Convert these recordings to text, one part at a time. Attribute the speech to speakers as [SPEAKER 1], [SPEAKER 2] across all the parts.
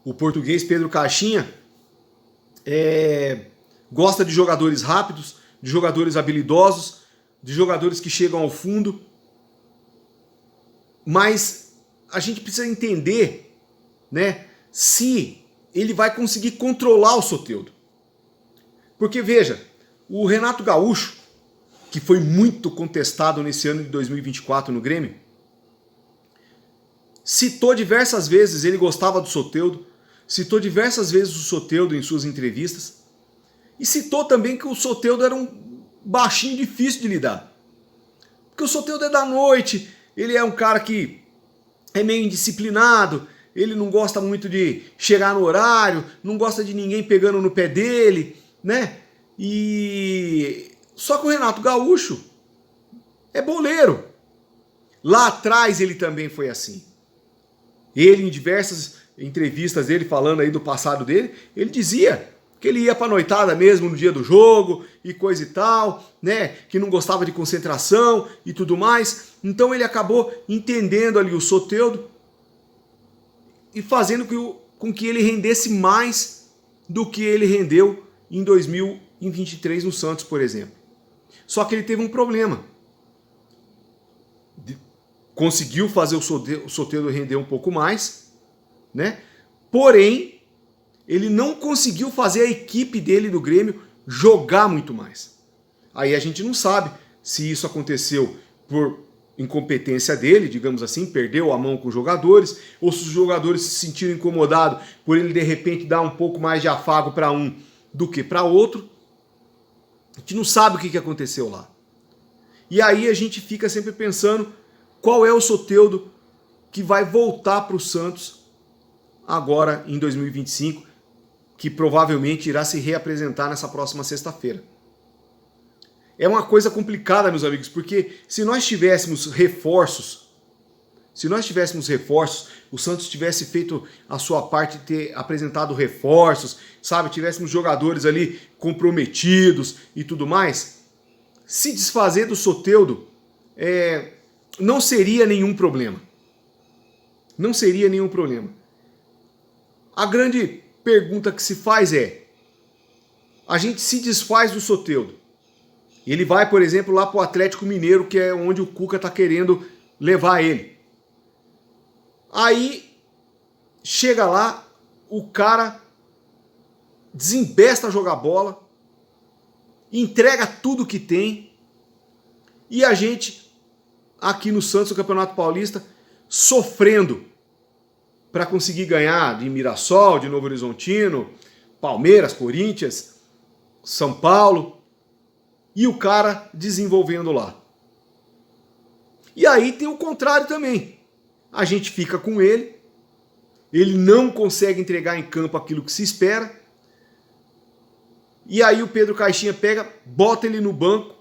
[SPEAKER 1] O português Pedro Caixinha gosta de jogadores rápidos, de jogadores habilidosos, de jogadores que chegam ao fundo. Mas a gente precisa entender, né, se ele vai conseguir controlar o Soteldo. Porque veja, o Renato Gaúcho, que foi muito contestado nesse ano de 2024 no Grêmio, citou diversas vezes, ele gostava do Soteldo, citou diversas vezes o Soteldo em suas entrevistas, e citou também que o Soteldo era um baixinho difícil de lidar. Porque o Soteldo é da noite, ele é um cara que é meio indisciplinado, ele não gosta muito de chegar no horário, não gosta de ninguém pegando no pé dele, né? Só que o Renato Gaúcho é boleiro. Lá atrás ele também foi assim. Ele, em diversas entrevistas dele, falando aí do passado dele, ele dizia que ele ia pra noitada mesmo no dia do jogo e coisa e tal, né? Que não gostava de concentração e tudo mais. Então ele acabou entendendo ali o Soteldo e fazendo com que ele rendesse mais do que ele rendeu em 2023 no Santos, por exemplo. Só que ele teve um problema. Conseguiu fazer o Soteldo render um pouco mais, né? Porém, ele não conseguiu fazer a equipe dele do Grêmio jogar muito mais. Aí a gente não sabe se isso aconteceu por incompetência dele, digamos assim, perdeu a mão com os jogadores, ou se os jogadores se sentiram incomodados por ele de repente dar um pouco mais de afago para um do que para outro. A gente não sabe o que aconteceu lá. E aí a gente fica sempre pensando qual é o Soteldo que vai voltar para o Santos agora em 2025, que provavelmente irá se reapresentar nessa próxima sexta-feira. É uma coisa complicada, meus amigos, porque se nós tivéssemos reforços, o Santos tivesse feito a sua parte de ter apresentado reforços, sabe, tivéssemos jogadores ali comprometidos e tudo mais, se desfazer do Soteldo não seria nenhum problema. Não seria nenhum problema. A grande pergunta que se faz é, a gente se desfaz do Soteldo, ele vai, por exemplo, lá para o Atlético Mineiro, que é onde o Cuca está querendo levar ele. Aí, chega lá, o cara desembesta a jogar bola, entrega tudo que tem, e a gente, aqui no Santos, no Campeonato Paulista, sofrendo para conseguir ganhar de Mirassol, de Novo Horizontino, Palmeiras, Corinthians, São Paulo, e o cara desenvolvendo lá. E aí tem o contrário também. A gente fica com ele não consegue entregar em campo aquilo que se espera, e aí o Pedro Caixinha pega, bota ele no banco,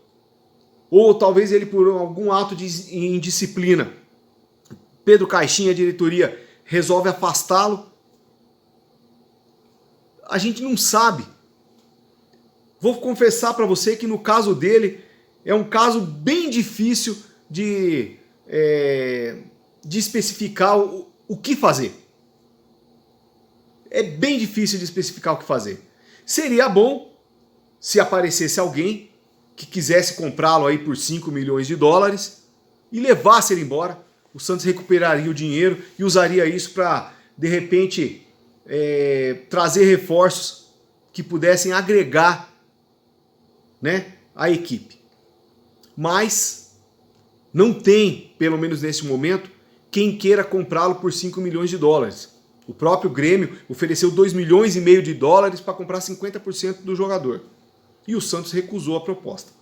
[SPEAKER 1] ou talvez ele por algum ato de indisciplina, Pedro Caixinha, a diretoria, resolve afastá-lo. A gente não sabe. Vou confessar para você que no caso dele é um caso bem difícil de especificar o que fazer. É bem difícil de especificar o que fazer. Seria bom se aparecesse alguém que quisesse comprá-lo aí por 5 milhões de dólares e levasse ele embora. O Santos recuperaria o dinheiro e usaria isso para, de repente, trazer reforços que pudessem agregar, né, a equipe. Mas não tem, pelo menos nesse momento, quem queira comprá-lo por 5 milhões de dólares. O próprio Grêmio ofereceu 2,5 milhões de dólares para comprar 50% do jogador. E o Santos recusou a proposta.